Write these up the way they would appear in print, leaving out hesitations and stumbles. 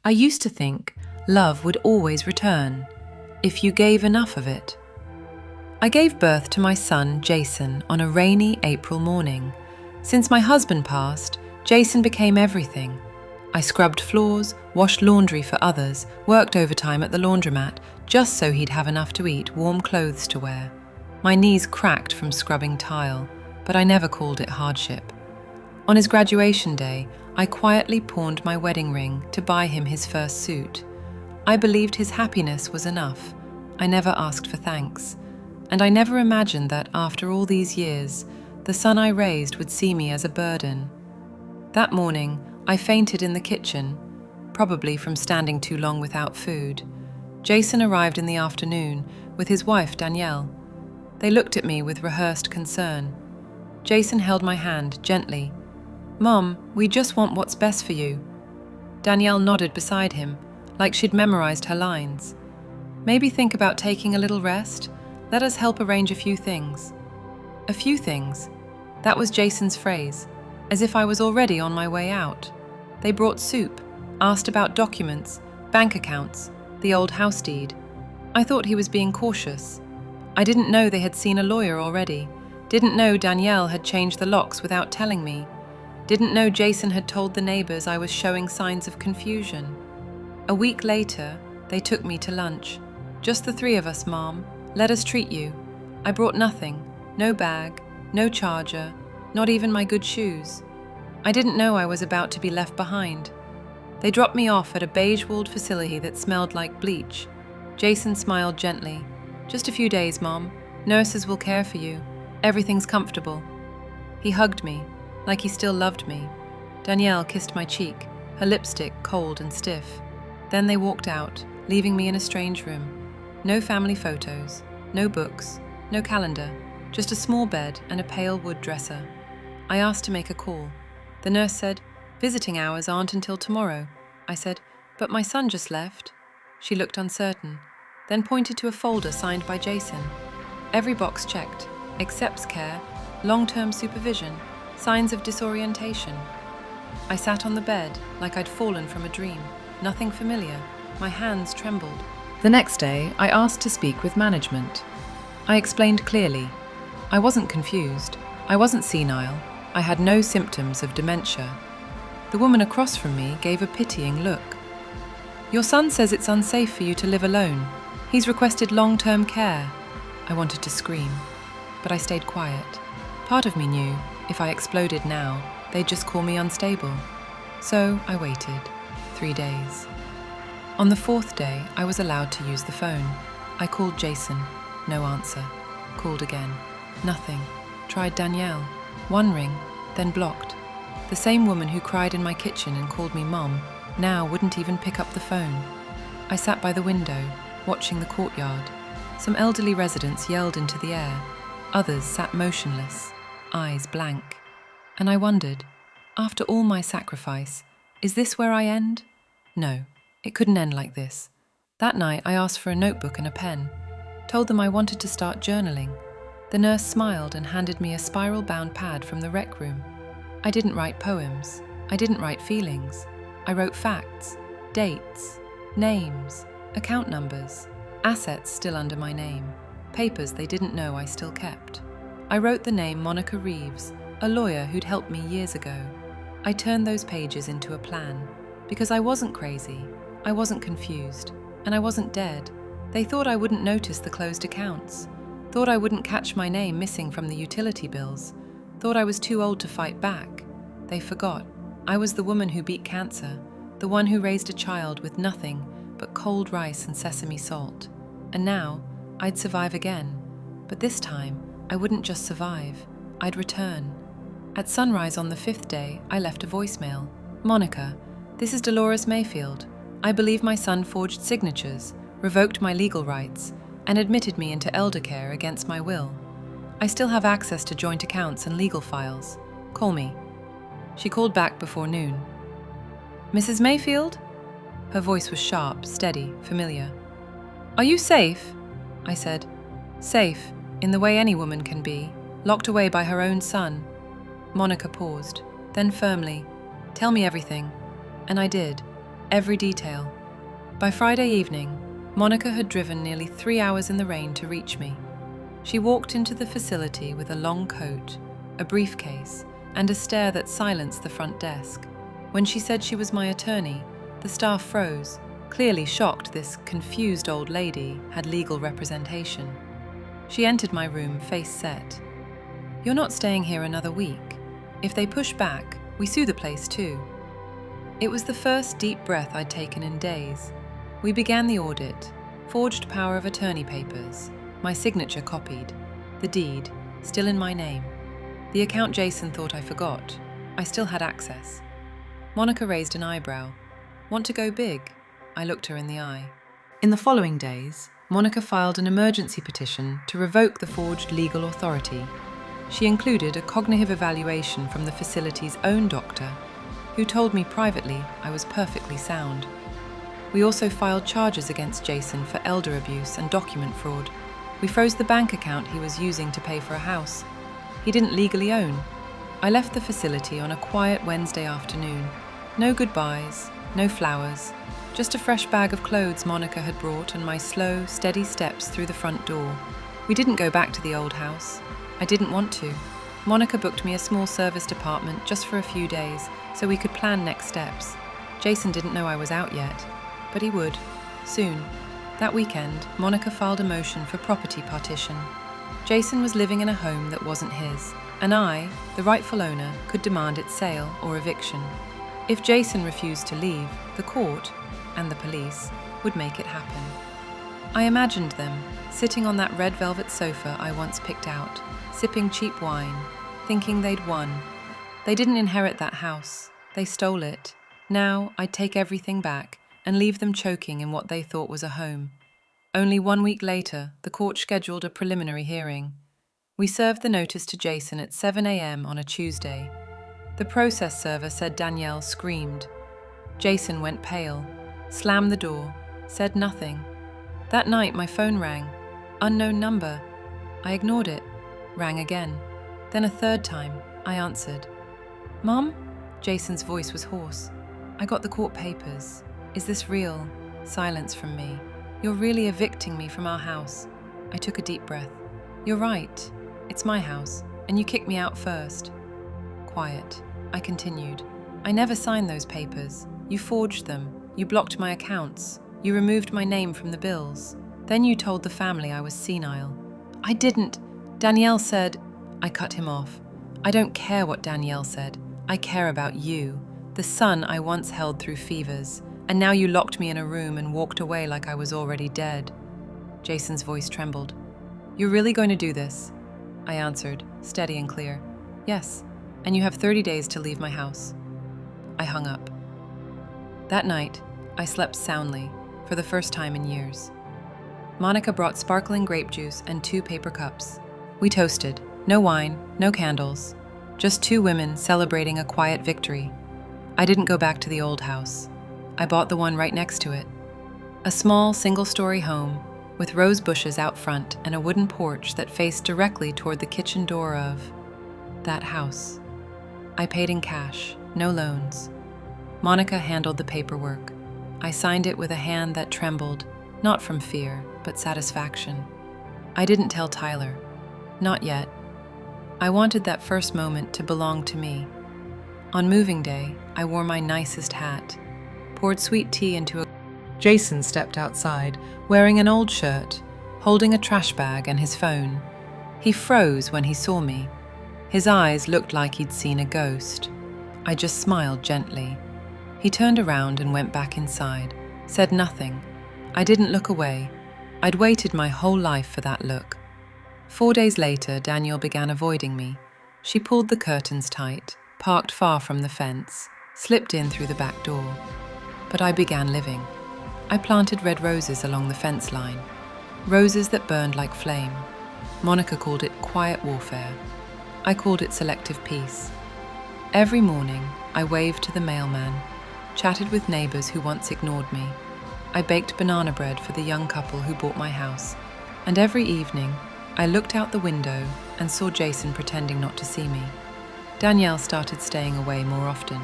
I used to think love would always return if you gave enough of it. I gave birth to my son, Jason, on a rainy April morning. Since my husband passed, Jason became everything. I scrubbed floors, washed laundry for others, worked overtime at the laundromat, just so he'd have enough to eat, warm clothes to wear. My knees cracked from scrubbing tile, but I never called it hardship. On his graduation day, I quietly pawned my wedding ring to buy him his first suit. I believed his happiness was enough. I never asked for thanks. And I never imagined that after all these years, the son I raised would see me as a burden. That morning, I fainted in the kitchen, probably from standing too long without food. Jason arrived in the afternoon with his wife, Danielle. They looked at me with rehearsed concern. Jason held my hand gently. "Mom, we just want what's best for you." Danielle nodded beside him, like she'd memorized her lines. "Maybe think about taking a little rest. Let us help arrange a few things." A few things. That was Jason's phrase, as if I was already on my way out. They brought soup, asked about documents, bank accounts, the old house deed. I thought he was being cautious. I didn't know they had seen a lawyer already. Didn't know Danielle had changed the locks without telling me. Didn't know Jason had told the neighbors I was showing signs of confusion. A week later, they took me to lunch. "Just the three of us, Mom. Let us treat you." I brought nothing. No bag, no charger, not even my good shoes. I didn't know I was about to be left behind. They dropped me off at a beige-walled facility that smelled like bleach. Jason smiled gently. "Just a few days, Mom. Nurses will care for you. Everything's comfortable." He hugged me, like he still loved me. Danielle kissed my cheek, her lipstick cold and stiff. Then they walked out, leaving me in a strange room. No family photos, no books, no calendar, just a small bed and a pale wood dresser. I asked to make a call. The nurse said, "Visiting hours aren't until tomorrow." I said, "But my son just left." She looked uncertain, then pointed to a folder signed by Jason. Every box checked: accepts care, long-term supervision, signs of disorientation. I sat on the bed like I'd fallen from a dream, nothing familiar. My hands trembled. The next day, I asked to speak with management. I explained clearly. I wasn't confused. I wasn't senile. I had no symptoms of dementia. The woman across from me gave a pitying look. "Your son says it's unsafe for you to live alone. He's requested long-term care." I wanted to scream, but I stayed quiet. Part of me knew, if I exploded now, they'd just call me unstable. So I waited. 3 days. On the 4th day, I was allowed to use the phone. I called Jason. No answer. Called again. Nothing. Tried Danielle. 1 ring, then blocked. The same woman who cried in my kitchen and called me Mom now wouldn't even pick up the phone. I sat by the window, watching the courtyard. Some elderly residents yelled into the air. Others sat motionless, eyes blank. And I wondered, after all my sacrifice, is this where I end? No, it couldn't end like this. That night I asked for a notebook and a pen, told them I wanted to start journaling. The nurse smiled and handed me a spiral-bound pad from the rec room. I didn't write poems. I didn't write feelings. I wrote facts, dates, names, account numbers, assets still under my name, papers they didn't know I still kept. I wrote the name Monica Reeves, a lawyer who'd helped me years ago. I turned those pages into a plan, because I wasn't crazy, I wasn't confused, and I wasn't dead. They thought I wouldn't notice the closed accounts, thought I wouldn't catch my name missing from the utility bills, thought I was too old to fight back. They forgot. I was the woman who beat cancer, the one who raised a child with nothing but cold rice and sesame salt. And now, I'd survive again. But this time, I wouldn't just survive, I'd return. At sunrise on the 5th day, I left a voicemail. "Monica, this is Dolores Mayfield. I believe my son forged signatures, revoked my legal rights, and admitted me into elder care against my will. I still have access to joint accounts and legal files. Call me." She called back before noon. "Mrs. Mayfield?" Her voice was sharp, steady, familiar. "Are you safe?" I said. "Safe, in the way any woman can be, locked away by her own son." Monica paused, then firmly, "Tell me everything." And I did. every detail. By Friday evening, Monica had driven nearly 3 hours in the rain to reach me. She walked into the facility with a long coat, a briefcase, and a stare that silenced the front desk. When she said she was my attorney, the staff froze, clearly shocked this confused old lady had legal representation. She entered my room, face set. "You're not staying here another week. If they push back, we sue the place too." It was the first deep breath I'd taken in days. We began the audit, forged power of attorney papers, my signature copied, the deed still in my name. The account Jason thought I forgot, I still had access. Monica raised an eyebrow. "Want to go big?" I looked her in the eye. In the following days, Monica filed an emergency petition to revoke the forged legal authority. She included a cognitive evaluation from the facility's own doctor, who told me privately I was perfectly sound. We also filed charges against Jason for elder abuse and document fraud. We froze the bank account he was using to pay for a house he didn't legally own. I left the facility on a quiet Wednesday afternoon. No goodbyes, no flowers, just a fresh bag of clothes Monica had brought and my slow, steady steps through the front door. We didn't go back to the old house. I didn't want to. Monica booked me a small serviced apartment just for a few days so we could plan next steps. Jason didn't know I was out yet, but he would, soon. That weekend, Monica filed a motion for property partition. Jason was living in a home that wasn't his, and I, the rightful owner, could demand its sale or eviction. If Jason refused to leave, the court, and the police, would make it happen. I imagined them, sitting on that red velvet sofa I once picked out, sipping cheap wine, thinking they'd won. They didn't inherit that house. They stole it. Now I'd take everything back and leave them choking in what they thought was a home. Only 1 week later, the court scheduled a preliminary hearing. We served the notice to Jason at 7 a.m. on a Tuesday. The process server said Danielle screamed. Jason went pale, slammed the door, said nothing. That night my phone rang. Unknown number. I ignored it. Rang again. Then a third time. I answered. "Mom?" Jason's voice was hoarse. "I got the court papers. Is this real?" Silence from me. "You're really evicting me from our house." I took a deep breath. "You're right. It's my house, and you kicked me out first." Quiet. I continued. "I never signed those papers. You forged them. You blocked my accounts. You removed my name from the bills. Then you told the family I was senile." "I didn't. Danielle said..." I cut him off. "I don't care what Danielle said. I care about you, the son I once held through fevers. And now you locked me in a room and walked away like I was already dead." Jason's voice trembled. "You're really going to do this?" I answered, steady and clear. "Yes, and you have 30 days to leave my house." I hung up. That night, I slept soundly, for the first time in years. Monica brought sparkling grape juice and 2 paper cups. We toasted. No wine, no candles. Just 2 women celebrating a quiet victory. I didn't go back to the old house. I bought the one right next to it. A small, single-story home with rose bushes out front and a wooden porch that faced directly toward the kitchen door of that house. I paid in cash, no loans. Monica handled the paperwork. I signed it with a hand that trembled, not from fear, but satisfaction. I didn't tell Tyler. Not yet. I wanted that first moment to belong to me. On moving day, I wore my nicest hat, poured sweet tea into a... Jason stepped outside, wearing an old shirt, holding a trash bag and his phone. He froze when he saw me. His eyes looked like he'd seen a ghost. I just smiled gently. He turned around and went back inside, said nothing. I didn't look away. I'd waited my whole life for that look. 4 days later, Danielle began avoiding me. She pulled the curtains tight, parked far from the fence, slipped in through the back door. But I began living. I planted red roses along the fence line, roses that burned like flame. Monica called it quiet warfare. I called it selective peace. Every morning, I waved to the mailman, chatted with neighbors who once ignored me. I baked banana bread for the young couple who bought my house, and every evening, I looked out the window and saw Jason pretending not to see me. Danielle started staying away more often.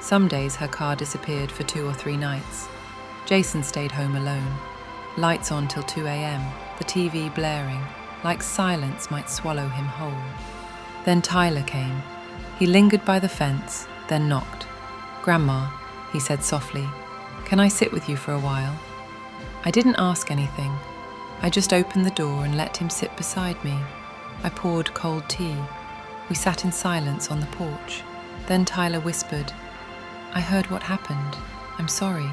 Some days her car disappeared for 2 or 3 nights. Jason stayed home alone. Lights on till 2 a.m., the TV blaring, like silence might swallow him whole. Then Tyler came. He lingered by the fence, then knocked. "Grandma," he said softly, "can I sit with you for a while?" I didn't ask anything. I just opened the door and let him sit beside me. I poured cold tea. We sat in silence on the porch. Then Tyler whispered, "I heard what happened. I'm sorry."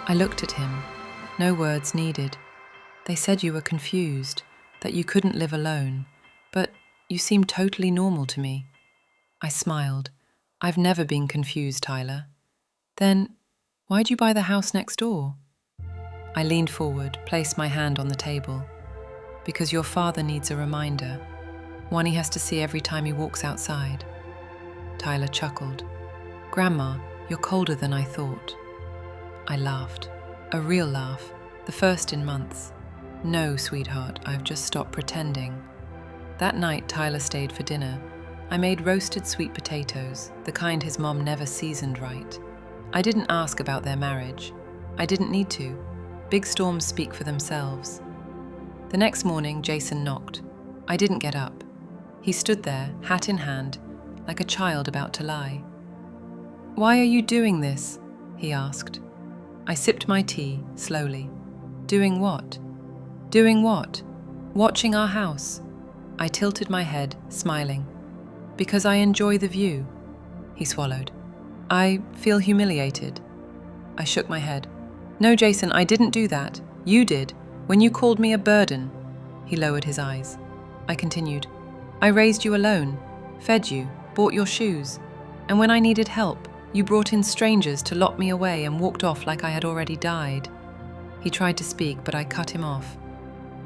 I looked at him. No words needed. "They said you were confused, that you couldn't live alone, but you seemed totally normal to me." I smiled. "I've never been confused, Tyler." "Then, why'd you buy the house next door?" I leaned forward, placed my hand on the table. "Because your father needs a reminder, one he has to see every time he walks outside." Tyler chuckled. "Grandma, you're colder than I thought." I laughed. A real laugh, the first in months. "No, sweetheart, I've just stopped pretending." That night, Tyler stayed for dinner. I made roasted sweet potatoes, the kind his mom never seasoned right. I didn't ask about their marriage. I didn't need to. Big storms speak for themselves. The next morning, Jason knocked. I didn't get up. He stood there, hat in hand, like a child about to lie. "Why are you doing this?" he asked. I sipped my tea, slowly. "Doing what?" "Doing what?" "Watching our house." I tilted my head, smiling. "Because I enjoy the view." He swallowed. "I feel humiliated." I shook my head. "No, Jason, I didn't do that. You did, when you called me a burden." He lowered his eyes. I continued. "I raised you alone, fed you, bought your shoes, and when I needed help, you brought in strangers to lock me away and walked off like I had already died." He tried to speak, but I cut him off.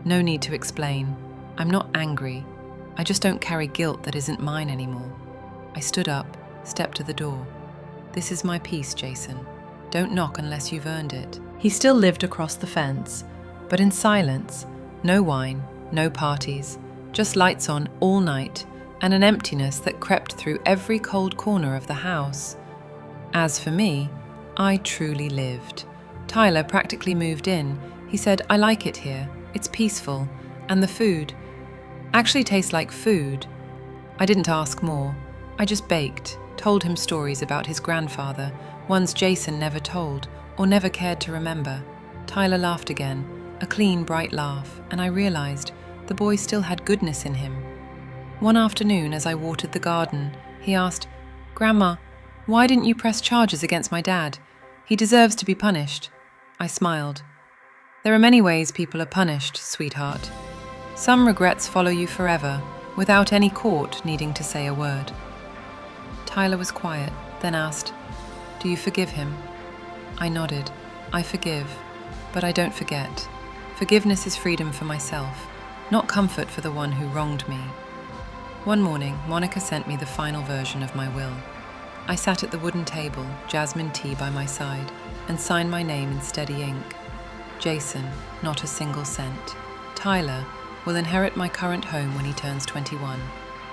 "No need to explain. I'm not angry. I just don't carry guilt that isn't mine anymore." I stood up, stepped to the door. "This is my peace, Jason. Don't knock unless you've earned it." He still lived across the fence, but in silence. No wine, no parties, just lights on all night, and an emptiness that crept through every cold corner of the house. As for me, I truly lived. Tyler practically moved in. He said, "I like it here. It's peaceful. And the food actually tastes like food." I didn't ask more. I just baked, told him stories about his grandfather, ones Jason never told or never cared to remember. Tyler laughed again, a clean, bright laugh, and I realized the boy still had goodness in him. One afternoon, as I watered the garden, he asked, "Grandma, why didn't you press charges against my dad? He deserves to be punished." I smiled. "There are many ways people are punished, sweetheart. Some regrets follow you forever, without any court needing to say a word." Tyler was quiet, then asked, "Do you forgive him?" I nodded. "I forgive, but I don't forget. Forgiveness is freedom for myself, not comfort for the one who wronged me." One morning, Monica sent me the final version of my will. I sat at the wooden table, jasmine tea by my side, and signed my name in steady ink. Jason, not a single cent. Tyler will inherit my current home when he turns 21.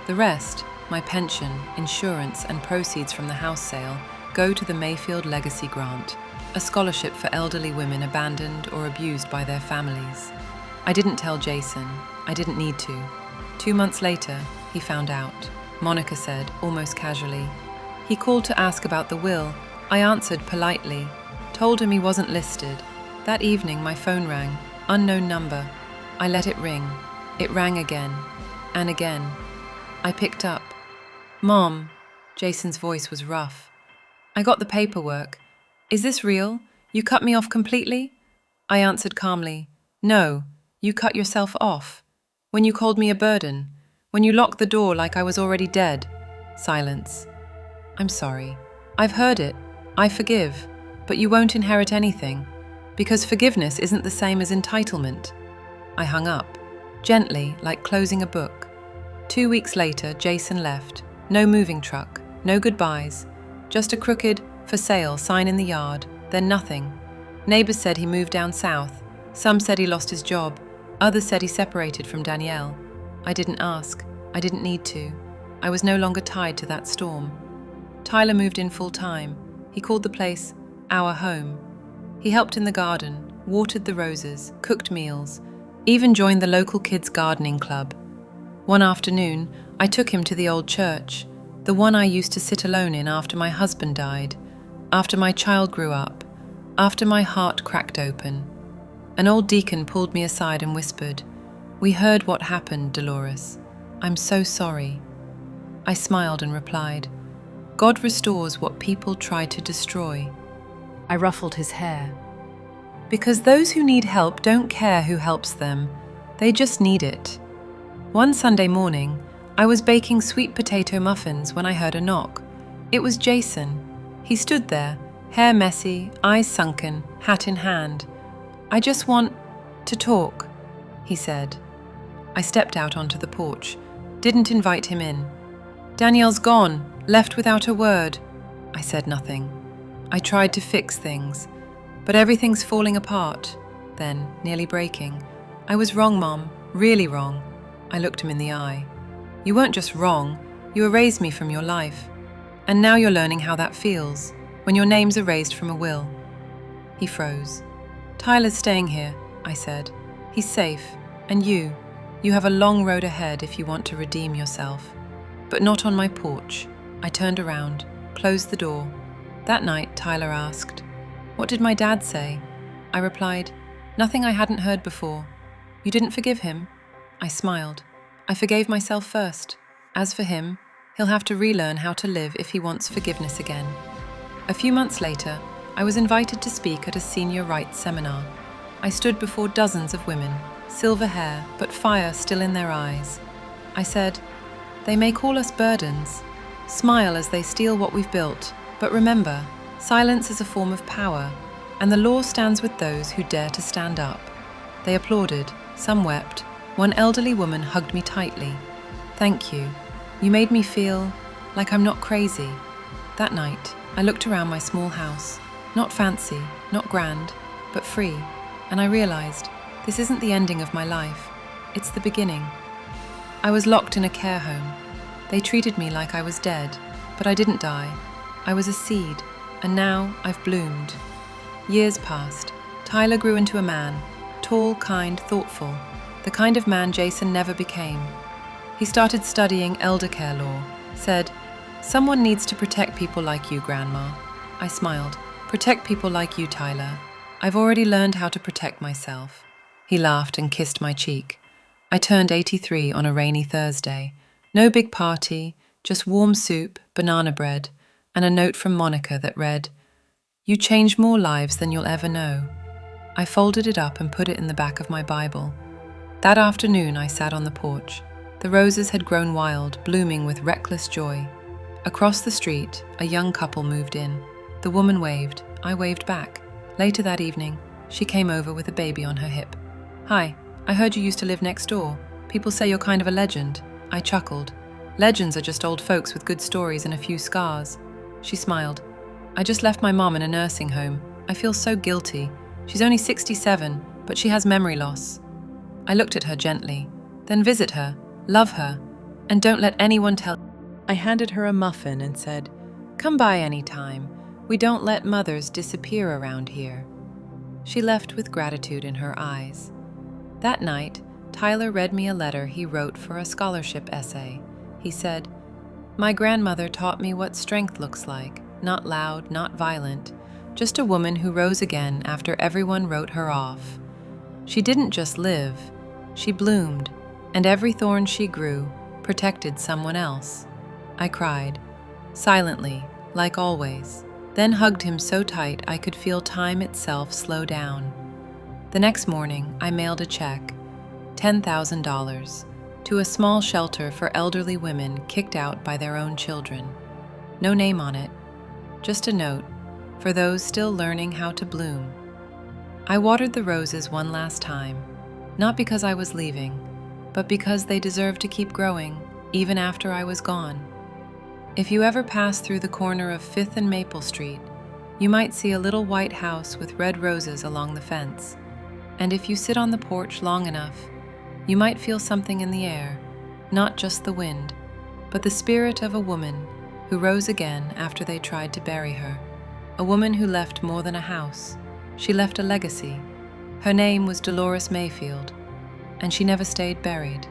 The rest, my pension, insurance, and proceeds from the house sale, go to the Mayfield Legacy Grant, a scholarship for elderly women abandoned or abused by their families. I didn't tell Jason. I didn't need to. 2 months later, he found out. Monica said, almost casually. He called to ask about the will. I answered politely, told him he wasn't listed. That evening, my phone rang, unknown number. I let it ring. It rang again, and again. I picked up. "Mom," Jason's voice was rough. "I got the paperwork. Is this real? You cut me off completely?" I answered calmly, "No, you cut yourself off. When you called me a burden. When you locked the door like I was already dead." Silence. "I'm sorry. I've heard it. I forgive. But you won't inherit anything. Because forgiveness isn't the same as entitlement." I hung up, gently, like closing a book. 2 weeks later, Jason left. No moving truck, no goodbyes. Just a crooked, "for sale" sign in the yard, then nothing. Neighbors said he moved down south. Some said he lost his job. Others said he separated from Danielle. I didn't ask. I didn't need to. I was no longer tied to that storm. Tyler moved in full-time. He called the place our home. He helped in the garden, watered the roses, cooked meals, even joined the local kids' gardening club. One afternoon, I took him to the old church, the one I used to sit alone in after my husband died, after my child grew up, after my heart cracked open. An old deacon pulled me aside and whispered, "We heard what happened, Dolores. I'm so sorry." I smiled and replied, "God restores what people try to destroy." I ruffled his hair. Because those who need help don't care who helps them. They just need it. One Sunday morning, I was baking sweet potato muffins when I heard a knock. It was Jason. He stood there, hair messy, eyes sunken, hat in hand. "I just want to talk," he said. I stepped out onto the porch, didn't invite him in. "Danielle's gone, left without a word." I said nothing. I tried to fix things, but everything's falling apart. Then, nearly breaking. "I was wrong, Mom, really wrong." I looked him in the eye. "You weren't just wrong, you erased me from your life. And now you're learning how that feels, when your name's erased from a will." He froze. "Tyler's staying here," I said. "He's safe, and you have a long road ahead if you want to redeem yourself. But not on my porch." I turned around, closed the door. That night, Tyler asked, "What did my dad say?" I replied, "Nothing I hadn't heard before." "You didn't forgive him?" I smiled. "I forgave myself first. As for him, he'll have to relearn how to live if he wants forgiveness again." A few months later, I was invited to speak at a senior rights seminar. I stood before dozens of women, silver hair, but fire still in their eyes. I said, "They may call us burdens, smile as they steal what we've built, but remember, silence is a form of power, and the law stands with those who dare to stand up." They applauded, some wept. One elderly woman hugged me tightly. "Thank you. You made me feel like I'm not crazy." That night, I looked around my small house, not fancy, not grand, but free, and I realized this isn't the ending of my life, it's the beginning. I was locked in a care home. They treated me like I was dead, but I didn't die. I was a seed, and now I've bloomed. Years passed. Tyler grew into a man, tall, kind, thoughtful, the kind of man Jason never became. He started studying elder care law, said, "Someone needs to protect people like you, Grandma." I smiled. "Protect people like you, Tyler. I've already learned how to protect myself." He laughed and kissed my cheek. I turned 83 on a rainy Thursday. No big party, just warm soup, banana bread, and a note from Monica that read, "You change more lives than you'll ever know." I folded it up and put it in the back of my Bible. That afternoon I sat on the porch. The roses had grown wild, blooming with reckless joy. Across the street, a young couple moved in. The woman waved. I waved back. Later that evening, she came over with a baby on her hip. "Hi, I heard you used to live next door. People say you're kind of a legend." I chuckled. "Legends are just old folks with good stories and a few scars." She smiled. "I just left my mom in a nursing home. I feel so guilty. She's only 67, but she has memory loss." I looked at her gently. "Then visit her, love her, and don't let anyone tell." I handed her a muffin and said, "Come by any time. We don't let mothers disappear around here." She left with gratitude in her eyes. That night, Tyler read me a letter he wrote for a scholarship essay. He said, "My grandmother taught me what strength looks like, not loud, not violent, just a woman who rose again after everyone wrote her off. She didn't just live, she bloomed, and every thorn she grew protected someone else." I cried, silently, like always, then hugged him so tight I could feel time itself slow down. The next morning, I mailed a check, $10,000, to a small shelter for elderly women kicked out by their own children. No name on it, just a note for those still learning how to bloom. I watered the roses one last time, not because I was leaving, but because they deserved to keep growing even after I was gone. If you ever pass through the corner of 5th and Maple Street, you might see a little white house with red roses along the fence. And if you sit on the porch long enough, you might feel something in the air, not just the wind, but the spirit of a woman who rose again after they tried to bury her. A woman who left more than a house. She left a legacy. Her name was Dolores Mayfield, and she never stayed buried.